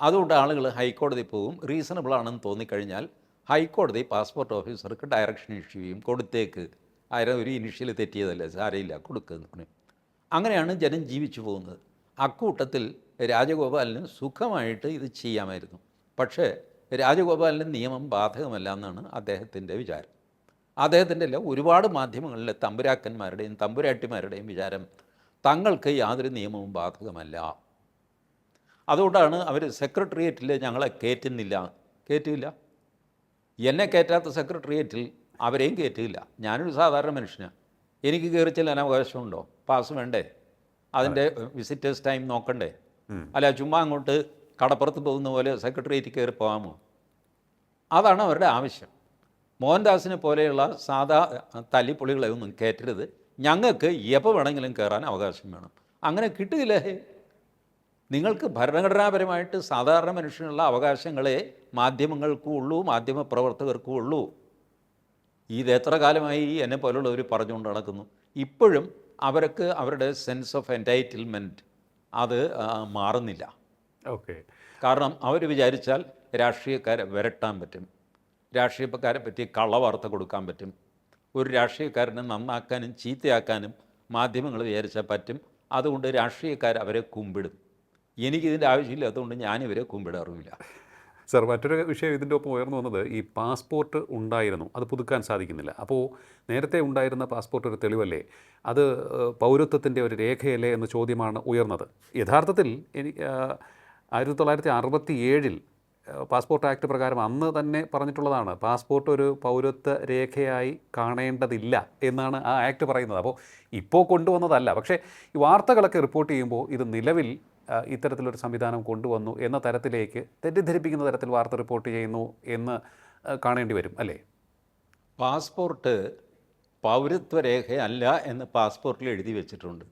A: അതുകൊണ്ട് ആളുകൾ ഹൈക്കോടതി പോകും. റീസണബിൾ ആണെന്ന് തോന്നിക്കഴിഞ്ഞാൽ ഹൈക്കോടതി പാസ്പോർട്ട് ഓഫീസർക്ക് ഡയറക്ഷൻ ഇഷ്യൂ ചെയ്യും, കൊടുത്തേക്ക്, ഒരു ഇനിഷ്യൽ തെറ്റിയതല്ലേ, സാരയില്ല, കൊടുക്കുന്നു. അങ്ങനെയാണ് ജനം ജീവിച്ചു പോകുന്നത്. അക്കൂട്ടത്തിൽ രാജഗോപാലിന് സുഖമായിട്ട് ഇത് ചെയ്യാമായിരുന്നു. പക്ഷേ രാജഗോപാലിന് നിയമം ബാധകമല്ല എന്നാണ് അദ്ദേഹത്തിൻ്റെ വിചാരം. അദ്ദേഹത്തിൻ്റെ അല്ല, ഒരുപാട് മാധ്യമങ്ങളിലെ തമ്പുരാക്കന്മാരുടെയും തമ്പുരാട്ടിമാരുടെയും വിചാരം തങ്ങൾക്ക് യാതൊരു നിയമവും ബാധകമല്ല. അതുകൊണ്ടാണ് അവർ സെക്രട്ടേറിയറ്റിൽ ഞങ്ങളെ കയറ്റില്ല. എന്നെ കയറ്റാത്ത സെക്രട്ടേറിയറ്റിൽ അവരെയും കയറ്റില്ല. ഞാനൊരു സാധാരണ മനുഷ്യനാണ്, എനിക്ക് കയറി ചെല്ലാൻ അവകാശമുണ്ടോ? പാസ് വേണ്ടേ? അതിൻ്റെ വിസിറ്റേഴ്സ് ടൈം നോക്കണ്ടേ? അല്ല ചുമ്മാ അങ്ങോട്ട് കടപ്പുറത്ത് പോകുന്ന പോലെ സെക്രട്ടേറിയറ്റ് കയറി പോകാമോ? അതാണ് അവരുടെ ആവശ്യം. മോഹൻദാസിനെ പോലെയുള്ള സാധാ തല്ലിപ്പൊളികളെ ഒന്നും കയറ്റരുത്, ഞങ്ങൾക്ക് എപ്പോൾ വേണമെങ്കിലും കയറാൻ അവകാശം വേണം. അങ്ങനെ കിട്ടിയില്ലേ? നിങ്ങൾക്ക് ഭരണഘടനാപരമായിട്ട് സാധാരണ മനുഷ്യനുള്ള അവകാശങ്ങളെ മാധ്യമങ്ങൾക്കും ഉള്ളൂ, മാധ്യമപ്രവർത്തകർക്കും ഉള്ളൂ. ഇത് എത്ര കാലമായി എന്നെ പോലുള്ളവർ പറഞ്ഞുകൊണ്ട് നടക്കുന്നു. ഇപ്പോഴും അവർക്ക് അവരുടെ സെൻസ് ഓഫ് എൻറ്റൈറ്റിൽമെൻറ്റ് അത് മാറുന്നില്ല.
B: ഓക്കെ.
A: കാരണം അവർ വിചാരിച്ചാൽ രാഷ്ട്രീയക്കാരെ വിരട്ടാൻ പറ്റും, രാഷ്ട്രീയക്കാരെ പറ്റി കള്ളവാർത്ത കൊടുക്കാൻ പറ്റും, ഒരു രാഷ്ട്രീയക്കാരനെ നന്നാക്കാനും ചീത്തയാക്കാനും മാധ്യമങ്ങൾ വിചാരിച്ചാൽ പറ്റും. അതുകൊണ്ട് രാഷ്ട്രീയക്കാർ അവരെ കുമ്പിടും. എനിക്കിതിൻ്റെ ആവശ്യമില്ല, അതുകൊണ്ട് ഞാനിവരെ കുമ്പിടാറുമില്ല.
B: സർ, മറ്റൊരു വിഷയം ഇതിൻ്റെ ഒപ്പം ഉയർന്നു വന്നത് ഈ പാസ്പോർട്ട് ഉണ്ടായിരുന്നു, അത് പുതുക്കാൻ സാധിക്കുന്നില്ല. അപ്പോൾ നേരത്തെ ഉണ്ടായിരുന്ന പാസ്പോർട്ട് ഒരു തെളിവല്ലേ, അത് പൗരത്വത്തിൻ്റെ ഒരു രേഖയല്ലേ എന്ന ചോദ്യമാണ് ഉയർന്നത്. യഥാർത്ഥത്തിൽ 1967 പാസ്പോർട്ട് ആക്ട് പ്രകാരം അന്ന് തന്നെ പറഞ്ഞിട്ടുള്ളതാണ്, പാസ്പോർട്ട് ഒരു പൗരത്വ രേഖയായി കാണേണ്ടതില്ല എന്നാണ് ആ ആക്ട് പറയുന്നത്. അപ്പോൾ ഇപ്പോൾ കൊണ്ടുവന്നതല്ല. പക്ഷേ ഈ വാർത്തകളൊക്കെ റിപ്പോർട്ട് ചെയ്യുമ്പോൾ ഇത് നിലവിൽ ഇത്തരത്തിലൊരു സംവിധാനം കൊണ്ടുവന്നു എന്ന തരത്തിലേക്ക് തെറ്റിദ്ധരിപ്പിക്കുന്ന തരത്തിൽ വാർത്ത റിപ്പോർട്ട് ചെയ്യുന്നു എന്ന് കാണേണ്ടി വരും അല്ലേ?
A: പാസ്പോർട്ട് പൗരത്വരേഖയല്ല എന്ന് പാസ്പോർട്ടിൽ എഴുതി വെച്ചിട്ടുണ്ട്.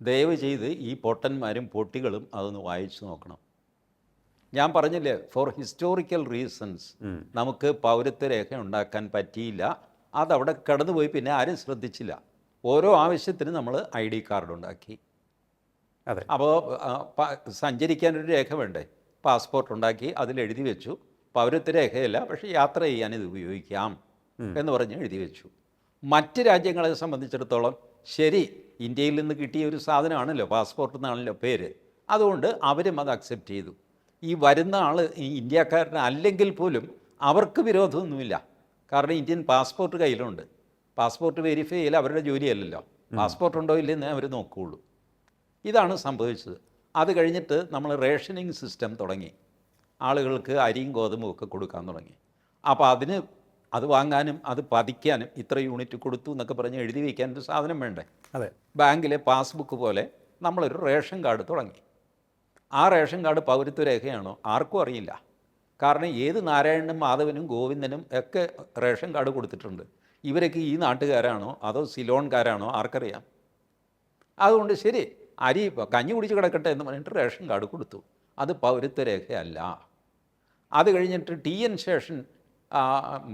A: ദയവ് ചെയ്ത് ഈ പൊട്ടന്മാരും പൊട്ടികളും അതൊന്ന് വായിച്ചു നോക്കണം. ഞാൻ പറഞ്ഞില്ലേ, ഫോർ ഹിസ്റ്റോറിക്കൽ റീസൺസ് നമുക്ക് പൗരത്വരേഖ ഉണ്ടാക്കാൻ പറ്റിയില്ല. അതവിടെ കടന്നുപോയി, പിന്നെ ആരും ശ്രദ്ധിച്ചില്ല. ഓരോ ആവശ്യത്തിന് നമ്മൾ ID കാർഡ് ഉണ്ടാക്കി.
B: അതെ.
A: അപ്പോൾ സഞ്ചരിക്കാനൊരു രേഖ വേണ്ടേ? പാസ്പോർട്ട് ഉണ്ടാക്കി, അതിലെഴുതി വെച്ചു പൗരത്വരേഖയല്ല, പക്ഷേ യാത്ര ചെയ്യാൻ ഇത് ഉപയോഗിക്കാം എന്ന് പറഞ്ഞ് എഴുതി വെച്ചു. മറ്റ് രാജ്യങ്ങളെ സംബന്ധിച്ചിടത്തോളം ശരി, ഇന്ത്യയിൽ നിന്ന് കിട്ടിയ ഒരു സാധനമാണല്ലോ, പാസ്പോർട്ട് എന്നാണല്ലോ പേര്, അതുകൊണ്ട് അവരും അത് അക്സെപ്റ്റ് ചെയ്തു. ഈ വരുന്ന ആൾ ഈ ഇന്ത്യക്കാരനല്ലെങ്കിൽ പോലും അവർക്ക് വിരോധമൊന്നുമില്ല. കാരണം ഇന്ത്യൻ പാസ്പോർട്ട് കയ്യിലുണ്ട്. പാസ്പോർട്ട് വെരിഫൈ ചെയ്യൽ അവരുടെ ജോലിയല്ലല്ലോ. പാസ്പോർട്ട് ഉണ്ടോ ഇല്ലെന്നേ അവർ നോക്കുകയുള്ളൂ. ഇതാണ് സംഭവിച്ചത്. അത് കഴിഞ്ഞിട്ട് നമ്മൾ റേഷനിങ് സിസ്റ്റം തുടങ്ങി. ആളുകൾക്ക് അരിയും ഗോതമ്പും ഒക്കെ കൊടുക്കാൻ തുടങ്ങി. അപ്പോൾ അത് വാങ്ങാനും അത് പതിക്കാനും ഇത്ര യൂണിറ്റ് കൊടുത്തു എന്നൊക്കെ പറഞ്ഞ് എഴുതി വയ്ക്കാൻ ഒരു സാധനം വേണ്ടേ?
B: അതെ.
A: ബാങ്കിലെ പാസ്ബുക്ക് പോലെ നമ്മളൊരു റേഷൻ കാർഡ് തുടങ്ങി. ആ റേഷൻ കാർഡ് പൗരത്വരേഖയാണോ ആർക്കും അറിയില്ല. കാരണം ഏത് നാരായണനും മാധവനും ഗോവിന്ദനും ഒക്കെ റേഷൻ കാർഡ് കൊടുത്തിട്ടുണ്ട്. ഇവരൊക്കെ ഈ നാട്ടുകാരാണോ അതോ സിലോൺകാരാണോ ആർക്കറിയാം? അതുകൊണ്ട് ശരി, അരി കഞ്ഞി കുടിച്ച് കിടക്കട്ടെ എന്ന് പറഞ്ഞിട്ട് റേഷൻ കാർഡ് കൊടുത്തു. അത് പൗരത്വരേഖയല്ല. അത് കഴിഞ്ഞിട്ട് TN ശേഷൻ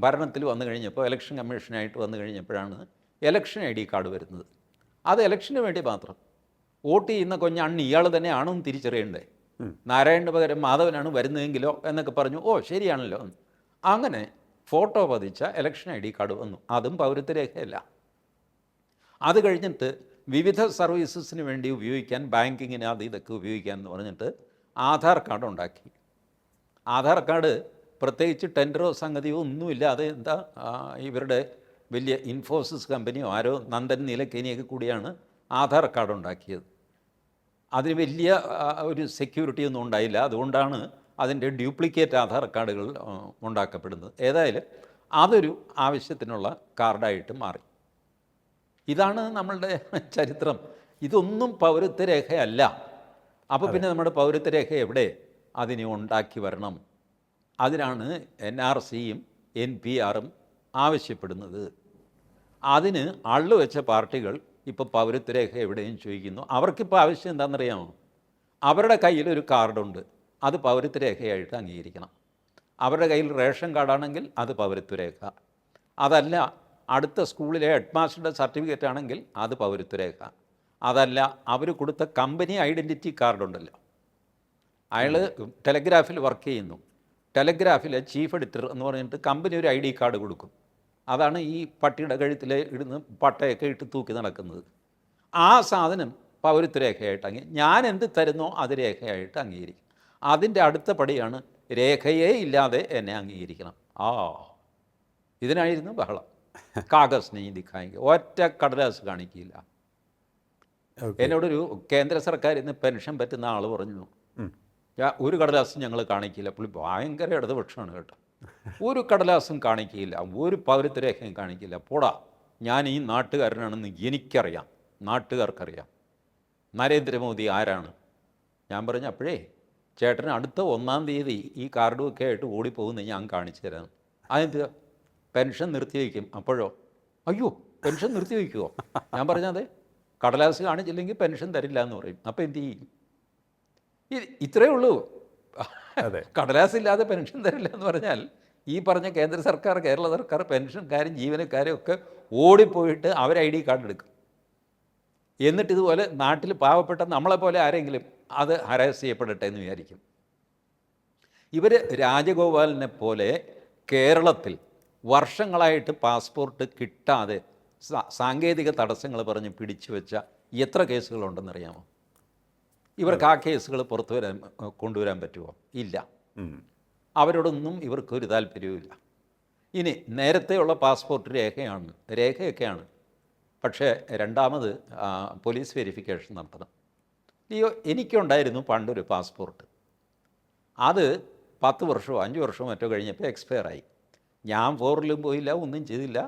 A: ഭരണത്തിൽ വന്നു കഴിഞ്ഞപ്പോൾ, ഇലക്ഷൻ കമ്മീഷനായിട്ട് വന്നു കഴിഞ്ഞപ്പോഴാണ് ഇലക്ഷൻ ID കാർഡ് വരുന്നത്. അത് ഇലക്ഷന് വേണ്ടി മാത്രം. വോട്ട് ചെയ്യുന്ന കൊഞ്ഞണ്ണി ഇയാൾ തന്നെ ആണെന്ന് തിരിച്ചറിയണ്ടേ? നാരായണന് പകരം മാധവനാണ് വരുന്നതെങ്കിലോ എന്നൊക്കെ പറഞ്ഞു. ഓ ശരിയാണല്ലോ. അങ്ങനെ ഫോട്ടോ പതിച്ച ഇലക്ഷൻ ID കാർഡ് വന്നു. അതും പൗരത്വരേഖയല്ല. അത് കഴിഞ്ഞിട്ട് വിവിധ സർവീസസിന് വേണ്ടി ഉപയോഗിക്കാൻ, ബാങ്കിങ്ങിന് അത് ഇതൊക്കെ ഉപയോഗിക്കാൻ എന്ന് പറഞ്ഞിട്ട് ആധാർ കാർഡ് ഉണ്ടാക്കി. ആധാർ കാർഡ് പ്രത്യേകിച്ച് ടെൻഡറോ സംഗതിയോ ഒന്നുമില്ലാതെ ഇവരുടെ വലിയ ഇൻഫോസിസ് കമ്പനിയോ ആരോ നന്ദൻ നീലക്കേനിയൊക്കെ കൂടിയാണ് ആധാർ കാർഡ് ഉണ്ടാക്കിയത്. അതിന് വലിയ ഒരു സെക്യൂരിറ്റി ഒന്നും ഉണ്ടായില്ല. അതുകൊണ്ടാണ് അതിൻ്റെ ഡ്യൂപ്ലിക്കേറ്റ് ആധാർ കാർഡുകൾ ഉണ്ടാക്കപ്പെടുന്നത്. ഏതായാലും അതൊരു ആവശ്യത്തിനുള്ള കാർഡായിട്ട് മാറി. ഇതാണ് നമ്മളുടെ ചരിത്രം. ഇതൊന്നും പൗരത്വരേഖയല്ല. അപ്പോൾ പിന്നെ നമ്മുടെ പൗരത്വരേഖ എവിടെ? അതിനെ ഉണ്ടാക്കി വരണം. അതിനാണ് NRCയും NPRും ആവശ്യപ്പെടുന്നത്. അതിന് അള്ളുവെച്ച പാർട്ടികൾ ഇപ്പോൾ പൗരത്വരേഖ എവിടെയും ചോദിക്കുന്നു. അവർക്കിപ്പോൾ ആവശ്യം എന്താണെന്നറിയാമോ? അവരുടെ കയ്യിലൊരു കാർഡുണ്ട്, അത് പൗരത്വരേഖയായിട്ട് അംഗീകരിക്കണം. അവരുടെ കയ്യിൽ റേഷൻ കാർഡാണെങ്കിൽ അത് പൗരത്വരേഖ. അതല്ല, അടുത്ത സ്കൂളിലെ ഹെഡ് മാസ്റ്ററുടെ സർട്ടിഫിക്കറ്റ് ആണെങ്കിൽ അത് പൗരത്വരേഖ. അതല്ല, അവർ കൊടുത്ത കമ്പനി ഐഡൻറ്റിറ്റി കാർഡുണ്ടല്ലോ, അയാൾ ടെലഗ്രാഫിൽ വർക്ക് ചെയ്യുന്നു, ടെലഗ്രാഫിലെ ചീഫ് എഡിറ്റർ എന്ന് പറഞ്ഞിട്ട് കമ്പനി ഒരു ID കാർഡ് കൊടുക്കും. അതാണ് ഈ പട്ടിയുടെ കഴുത്തിൽ ഇടുന്ന് പട്ടയൊക്കെ ഇട്ട് തൂക്കി നടക്കുന്നത്. ആ സാധനം പൗരത്വരേഖയായിട്ട് ഞാൻ എന്ത് തരുന്നോ അത് രേഖയായിട്ട് അംഗീകരിക്കും. അതിൻ്റെ അടുത്ത പടിയാണ് രേഖയേ ഇല്ലാതെ എന്നെ അംഗീകരിക്കണം. ഇതിനായിരുന്നു ബഹളം. കാഗസ് നെയ് ദിഖായെങ്കിൽ, ഒറ്റ കടലാസ് കാണിക്കില്ല. എന്നോടൊരു കേന്ദ്ര സർക്കാരിൽ നിന്ന് പെൻഷൻ പറ്റുന്ന ആൾ പറഞ്ഞു, ഒരു കടലാസും ഞങ്ങൾ കാണിക്കില്ല. പുള്ളി ഭയങ്കര ഇടതുപക്ഷമാണ് കേട്ടോ. ഒരു കടലാസും കാണിക്കില്ല, ഒരു പൗരത്വരേഖയും കാണിക്കില്ല. പോടാ, ഞാൻ ഈ നാട്ടുകാരനാണെന്ന് എനിക്കറിയാം, നാട്ടുകാർക്കറിയാം. നരേന്ദ്രമോദി ആരാണ്? ഞാൻ പറഞ്ഞു, അപ്പോഴേ ചേട്ടന് അടുത്ത 1-ാം തീയതി ഈ കാർഡുമൊക്കെ ആയിട്ട് ഓടിപ്പോകുന്നത് ഞാൻ കാണിച്ചു തരാം. അതെന്ത് പെൻഷൻ നിർത്തിവെക്കും? അപ്പോഴോ, അയ്യോ പെൻഷൻ നിർത്തിവെക്കുമോ? ഞാൻ പറഞ്ഞതെ കടലാസ് കാണിച്ചില്ലെങ്കിൽ പെൻഷൻ തരില്ല എന്ന് പറയും. അപ്പോൾ എന്ത് ചെയ്യും? ഇത്രയേ ഉള്ളൂ.
B: അതെ.
A: കടലാസ് ഇല്ലാതെ പെൻഷൻ തരില്ല എന്ന് പറഞ്ഞാൽ ഈ പറഞ്ഞ കേന്ദ്ര സർക്കാർ, കേരള സർക്കാർ പെൻഷൻകാരും ജീവനക്കാരും ഒക്കെ ഓടിപ്പോയിട്ട് അവർ ID കാർഡ് എടുക്കും. എന്നിട്ട് ഇതുപോലെ നാട്ടിൽ പാവപ്പെട്ട നമ്മളെപ്പോലെ ആരെങ്കിലും അത് ഹരാസ് ചെയ്യപ്പെടട്ടെ എന്ന് വിചാരിക്കും. ഇവർ രാജഗോപാലിനെ പോലെ കേരളത്തിൽ വർഷങ്ങളായിട്ട് പാസ്പോർട്ട് കിട്ടാതെ സാങ്കേതിക തടസ്സങ്ങൾ പറഞ്ഞ് പിടിച്ചു വെച്ച എത്ര കേസുകളുണ്ടെന്നറിയാമോ? ഇവർക്ക് ആ കേസുകൾ കൊണ്ടുവരാൻ പറ്റുമോ? ഇല്ല. അവരോടൊന്നും ഇവർക്കൊരു താല്പര്യവുമില്ല. ഇനി നേരത്തെയുള്ള പാസ്പോർട്ട് രേഖയൊക്കെയാണ്, പക്ഷേ രണ്ടാമത് പോലീസ് വെരിഫിക്കേഷൻ നടത്തണം. എനിക്കുണ്ടായിരുന്നു പണ്ടൊരു പാസ്പോർട്ട്. അത് 10 വർഷമോ 5 വർഷമോ മറ്റോ കഴിഞ്ഞപ്പോൾ എക്സ്പയറായി. ഞാൻ ഫോറിലും പോയില്ല, ഒന്നും ചെയ്തില്ല,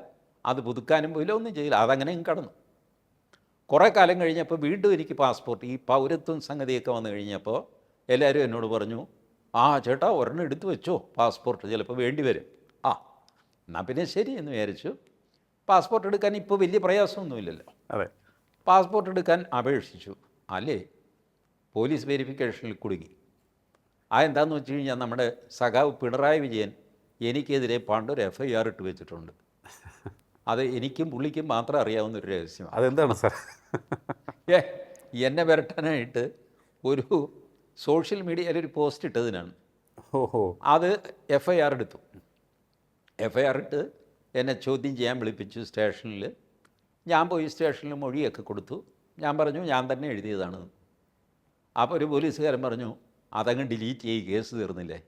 A: അത് പുതുക്കാനും പോയില്ല, ഒന്നും ചെയ്തില്ല, അതങ്ങനെയും കടന്നു. കുറേ കാലം കഴിഞ്ഞപ്പോൾ വീണ്ടും എനിക്ക് പാസ്പോർട്ട്, ഈ പൗരത്വം സംഗതിയൊക്കെ വന്നു കഴിഞ്ഞപ്പോൾ എല്ലാവരും എന്നോട് പറഞ്ഞു, ആ ചേട്ടാ ഒരെണ്ണം എടുത്തു വെച്ചോ, പാസ്പോർട്ട് ചിലപ്പോൾ വേണ്ടി വരും. എന്നാൽ പിന്നെ ശരി എന്ന് വിചാരിച്ചു. പാസ്പോർട്ട് എടുക്കാൻ ഇപ്പോൾ വലിയ പ്രയാസമൊന്നുമില്ലല്ലോ.
B: അതെ.
A: പാസ്പോർട്ട് എടുക്കാൻ അപേക്ഷിച്ചു. അല്ലേ, പോലീസ് വെരിഫിക്കേഷനിൽ കുടുങ്ങി. അതെന്താണെന്ന് വെച്ച് കഴിഞ്ഞാൽ നമ്മുടെ സഖാവ് പിണറായി വിജയൻ എനിക്കെതിരെ പണ്ടൊരു FIR ഇട്ട് വെച്ചിട്ടുണ്ട്. അത് എനിക്കും പുള്ളിക്കും മാത്രം അറിയാവുന്നൊരു രഹസ്യമാണ്.
B: അതെന്താണ് സാർ?
A: എന്നെ വരട്ടാനായിട്ട് ഒരു സോഷ്യൽ മീഡിയയിൽ ഒരു പോസ്റ്റ് ഇട്ടതിനാണ്.
B: ഓഹോ.
A: അത് FIR എടുത്തു. FIR ഇട്ട് എന്നെ ചോദ്യം ചെയ്യാൻ വിളിപ്പിച്ചു സ്റ്റേഷനിൽ. ഞാൻ പോയി സ്റ്റേഷനിൽ മൊഴിയൊക്കെ കൊടുത്തു. ഞാൻ പറഞ്ഞു ഞാൻ തന്നെ എഴുതിയതാണ്. അപ്പോൾ ഒരു പോലീസുകാരൻ പറഞ്ഞു, അതങ്ങ് ഡിലീറ്റ് ചെയ്യ്, കേസ് തീർന്നില്ലേ?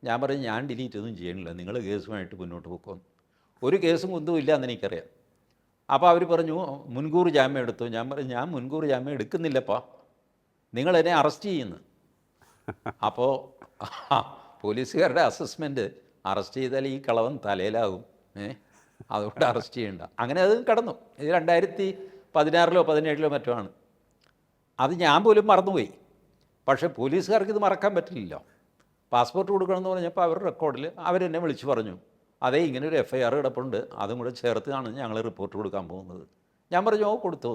A: ഞാൻ പറഞ്ഞു ഞാൻ ഡിലീറ്റ് ഒന്നും ചെയ്യണില്ല, നിങ്ങൾ കേസുമായിട്ട് മുന്നോട്ട് പോയിക്കോന്ന്. ഒരു കേസും ഒന്നുമില്ല എന്ന് എനിക്കറിയാം. അപ്പോൾ അവർ പറഞ്ഞു മുൻകൂർ ജാമ്യം എടുത്തു. ഞാൻ പറഞ്ഞു ഞാൻ മുൻകൂർ ജാമ്യം എടുക്കുന്നില്ലപ്പാ, നിങ്ങളെന്നെ അറസ്റ്റ് ചെയ്യുന്നു. അപ്പോൾ പോലീസുകാരുടെ അസസ്മെൻറ്റ്, അറസ്റ്റ് ചെയ്താൽ ഈ കളവൻ തലയിലാകും, അതുകൊണ്ട് അറസ്റ്റ് ചെയ്യണ്ട. അങ്ങനെ അത് കടന്നു. ഇത് 2016-ലോ 2017-ലോ മറ്റോ ആണ്. അത് ഞാൻ പോലും മറന്നുപോയി. പക്ഷേ പോലീസുകാർക്ക് ഇത് മറക്കാൻ പറ്റില്ലല്ലോ. പാസ്പോർട്ട് കൊടുക്കണമെന്ന് പറഞ്ഞപ്പോൾ അവരുടെ റെക്കോർഡിൽ അവരെന്നെ വിളിച്ച് പറഞ്ഞു, അതേ ഇങ്ങനൊരു FIR കിടപ്പുണ്ട്, അതും കൂടെ ചേർത്താണ് ഞങ്ങൾ റിപ്പോർട്ട് കൊടുക്കാൻ പോകുന്നത്. ഞാൻ പറഞ്ഞു ഓ കൊടുത്തു.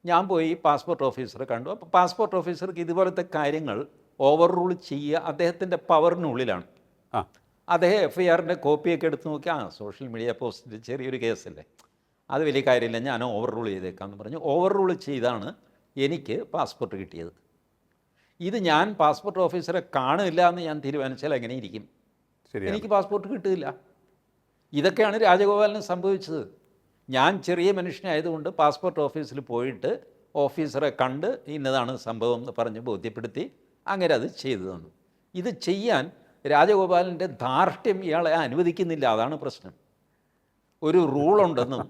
A: ഞാൻ പോയി പാസ്പോർട്ട് ഓഫീസറെ കണ്ടു. അപ്പോൾ പാസ്പോർട്ട് ഓഫീസർക്ക് ഇതുപോലത്തെ കാര്യങ്ങൾ ഓവർ റൂൾ ചെയ്യുക അദ്ദേഹത്തിൻ്റെ പവറിനുള്ളിലാണ്. അദ്ദേഹം FIR-ൻ്റെ കോപ്പിയൊക്കെ എടുത്ത് നോക്കി, സോഷ്യൽ മീഡിയ പോസ്റ്റിൽ ചെറിയൊരു കേസല്ലേ, അത് വലിയ കാര്യമില്ല, ഞാൻ ഓവർ റൂൾ ചെയ്തേക്കാമെന്ന് പറഞ്ഞു. ഓവർ റൂൾ ചെയ്താണ് എനിക്ക് പാസ്പോർട്ട് കിട്ടിയത്. ഇത് ഞാൻ പാസ്പോർട്ട് ഓഫീസറെ കാണില്ല എന്ന് ഞാൻ തീരുമാനിച്ചാൽ എങ്ങനെ ഇരിക്കും? എനിക്ക് പാസ്പോർട്ട് കിട്ടില്ല. ഇതൊക്കെയാണ് രാജഗോപാലിന് സംഭവിച്ചത്. ഞാൻ ചെറിയ മനുഷ്യനായതുകൊണ്ട് പാസ്പോർട്ട് ഓഫീസിൽ പോയിട്ട് ഓഫീസറെ കണ്ട് ഇന്നതാണ് സംഭവം എന്ന് പറഞ്ഞ് ബോധ്യപ്പെടുത്തി അങ്ങനെ അത് ചെയ്തു തന്നു. ഇത് ചെയ്യാൻ രാജഗോപാലിൻ്റെ ധാർഷ്ട്യം ഇയാളെ അനുവദിക്കുന്നില്ല, അതാണ് പ്രശ്നം. ഒരു റൂളുണ്ടെന്നും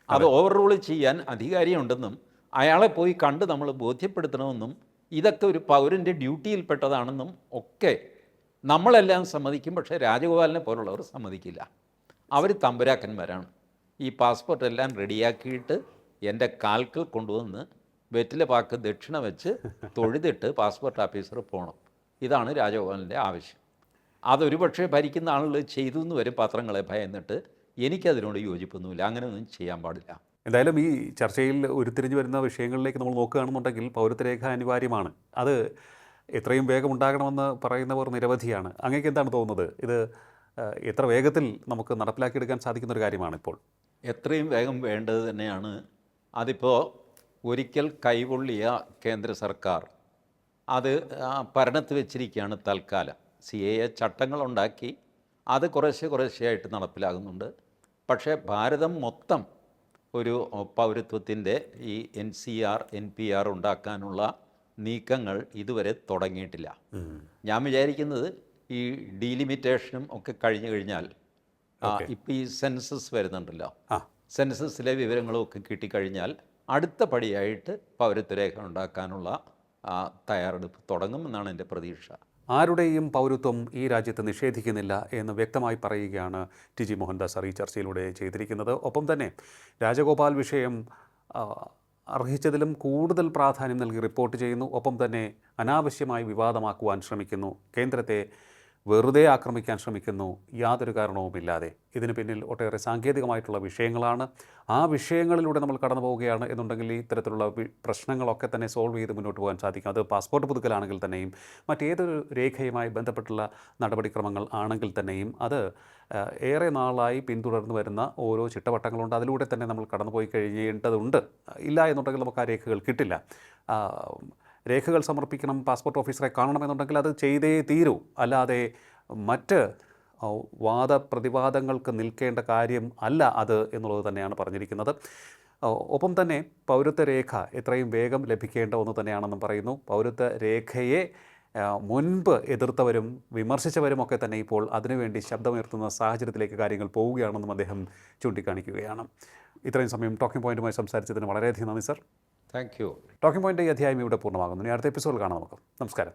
A: അത് ഓവർ റൂൾ ചെയ്യാൻ അധികാരിയുണ്ടെന്നും അയാളെ പോയി കണ്ട് നമ്മൾ ബോധ്യപ്പെടുത്തണമെന്നും ഇതൊക്കെ ഒരു പൗരൻ്റെ ഡ്യൂട്ടിയിൽപ്പെട്ടതാണെന്നും ഒക്കെ നമ്മളെല്ലാം സമ്മതിക്കും. പക്ഷേ രാജഗോപാലിനെ പോലുള്ളവർ സമ്മതിക്കില്ല. അവർ തമ്പുരാക്കന്മാരാണ്. ഈ പാസ്പോർട്ട് എല്ലാം റെഡിയാക്കിയിട്ട് എൻ്റെ കാൽക്കൽ കൊണ്ടുവന്ന് വെറ്റിലെ പാക്ക് ദക്ഷിണ വെച്ച് തൊഴുതിട്ട് പാസ്പോർട്ട് ഓഫീസർ പോകണം. ഇതാണ് രാജഗോപാലിൻ്റെ ആവശ്യം. അതൊരു പക്ഷേ ഭരിക്കുന്ന ആളുകൾ ചെയ്തു എന്ന് വരും പത്രങ്ങളെ ഭയന്നിട്ട്. എനിക്കതിനോട് യോജിപ്പൊന്നുമില്ല, അങ്ങനെയൊന്നും ചെയ്യാൻ പാടില്ല.
B: എന്തായാലും ഈ ചർച്ചയിൽ ഉരുത്തിരിഞ്ഞു വരുന്ന വിഷയങ്ങളിലേക്ക് നമ്മൾ നോക്കുകയാണെന്നുണ്ടെങ്കിൽ പൗരത്വരേഖ അനിവാര്യമാണ്. അത് എത്രയും വേഗം ഉണ്ടാകണമെന്ന് പറയുന്നവർ നിരവധിയാണ്. അങ്ങേക്ക് എന്താണ് തോന്നുന്നത്? ഇത് എത്ര വേഗത്തിൽ നമുക്ക് നടപ്പിലാക്കിയെടുക്കാൻ സാധിക്കുന്ന ഒരു കാര്യമാണ് ഇപ്പോൾ?
A: എത്രയും വേഗം വേണ്ടത് തന്നെയാണ്. അതിപ്പോൾ ഒരിക്കൽ കൈകൊള്ളിയ കേന്ദ്ര സർക്കാർ അത് ഭരണത്ത് വെച്ചിരിക്കുകയാണ് തൽക്കാലം. CAA ചട്ടങ്ങളുണ്ടാക്കി അത് കുറേശ്ശെയായിട്ട് നടപ്പിലാകുന്നുണ്ട്. പക്ഷേ ഭാരതം മൊത്തം ഒരു പൗരത്വത്തിൻ്റെ ഈ NCR NPR ഉണ്ടാക്കാനുള്ള നീക്കങ്ങൾ ഇതുവരെ തുടങ്ങിയിട്ടില്ല. ഞാൻ വിചാരിക്കുന്നത് ഈ ഡീലിമിറ്റേഷനും ഒക്കെ കഴിഞ്ഞു കഴിഞ്ഞാൽ ഇപ്പോൾ ഈ സെൻസസ് വരുന്നുണ്ടല്ലോ, സെൻസസിലെ വിവരങ്ങളും ഒക്കെ കിട്ടിക്കഴിഞ്ഞാൽ അടുത്ത പടിയായിട്ട് പൗരത്വരേഖ ഉണ്ടാക്കാനുള്ള തയ്യാറെടുപ്പ് തുടങ്ങുമെന്നാണ് എൻ്റെ പ്രതീക്ഷ.
B: ആരുടെയും പൗരത്വം ഈ രാജ്യത്ത് നിഷേധിക്കുന്നില്ല എന്ന് വ്യക്തമായി പറയുകയാണ് ടി ജി മോഹൻദാസ് ഈ ചർച്ചയിലൂടെ ചെയ്തിരിക്കുന്നത്. ഒപ്പം തന്നെ രാജഗോപാൽ വിഷയം അർഹിച്ചതിലും കൂടുതൽ പ്രാധാന്യം നൽകി റിപ്പോർട്ട് ചെയ്യുന്നു. ഒപ്പം തന്നെ അനാവശ്യമായി വിവാദമാക്കുവാൻ ശ്രമിക്കുന്നു, കേന്ദ്രത്തെ വെറുതെ ആക്രമിക്കാൻ ശ്രമിക്കുന്നു, യാതൊരു കാരണവുമില്ലാതെ. ഇതിന് പിന്നിൽ ഒട്ടേറെ സാങ്കേതികമായിട്ടുള്ള വിഷയങ്ങളാണ്. ആ വിഷയങ്ങളിലൂടെ നമ്മൾ കടന്നു പോവുകയാണ് എന്നുണ്ടെങ്കിൽ ഇത്തരത്തിലുള്ള പ്രശ്നങ്ങളൊക്കെ തന്നെ സോൾവ് ചെയ്ത് മുന്നോട്ട് പോകാൻ സാധിക്കും. അത് പാസ്പോർട്ട് പുതുക്കലാണെങ്കിൽ തന്നെയും മറ്റേതൊരു രേഖയുമായി ബന്ധപ്പെട്ടുള്ള നടപടിക്രമങ്ങൾ ആണെങ്കിൽ തന്നെയും അത് ഏറെ നാളായി പിന്തുടർന്നു വരുന്ന ഓരോ ചിട്ടവട്ടങ്ങളുണ്ട്. അതിലൂടെ തന്നെ നമ്മൾ കടന്നുപോയി കഴിയേണ്ടതുണ്ട്. ഇല്ല എന്നുണ്ടെങ്കിൽ നമുക്ക് ആ രേഖകൾ കിട്ടില്ല. രേഖകൾ സമർപ്പിക്കണം, പാസ്പോർട്ട് ഓഫീസറെ കാണണമെന്നുണ്ടെങ്കിൽ അത് ചെയ്തേ തീരൂ. അല്ലാതെ മറ്റ് വാദപ്രതിവാദങ്ങൾക്ക് നിൽക്കേണ്ട കാര്യം അല്ല അത് എന്നുള്ളത് തന്നെയാണ് പറഞ്ഞിരിക്കുന്നത്. ഒപ്പം തന്നെ പൗരത്വ രേഖ എത്രയും വേഗം ലഭിക്കേണ്ട ഒന്ന് തന്നെയാണെന്നും പറയുന്നു. പൗരത്വ രേഖയെ മുൻപ് എതിർത്തവരും വിമർശിച്ചവരുമൊക്കെ തന്നെ ഇപ്പോൾ അതിനുവേണ്ടി ശബ്ദമുയർത്തുന്ന സാഹചര്യത്തിലേക്ക് കാര്യങ്ങൾ പോവുകയാണെന്നും അദ്ദേഹം ചൂണ്ടിക്കാണിക്കുകയാണ്. ഇത്രയും സമയം ടോക്കിംഗ് പോയിന്റുമായി സംസാരിച്ചതിന് വളരെയധികം നന്ദി sir.
A: Thank you.
B: Talking point ഈ അധ്യായം ഇവിടെ പൂർണ്ണമാകുന്നു. ഇനി അടുത്ത എപ്പിസോഡിൽ കാണാം നമുക്ക്. നമസ്കാരം.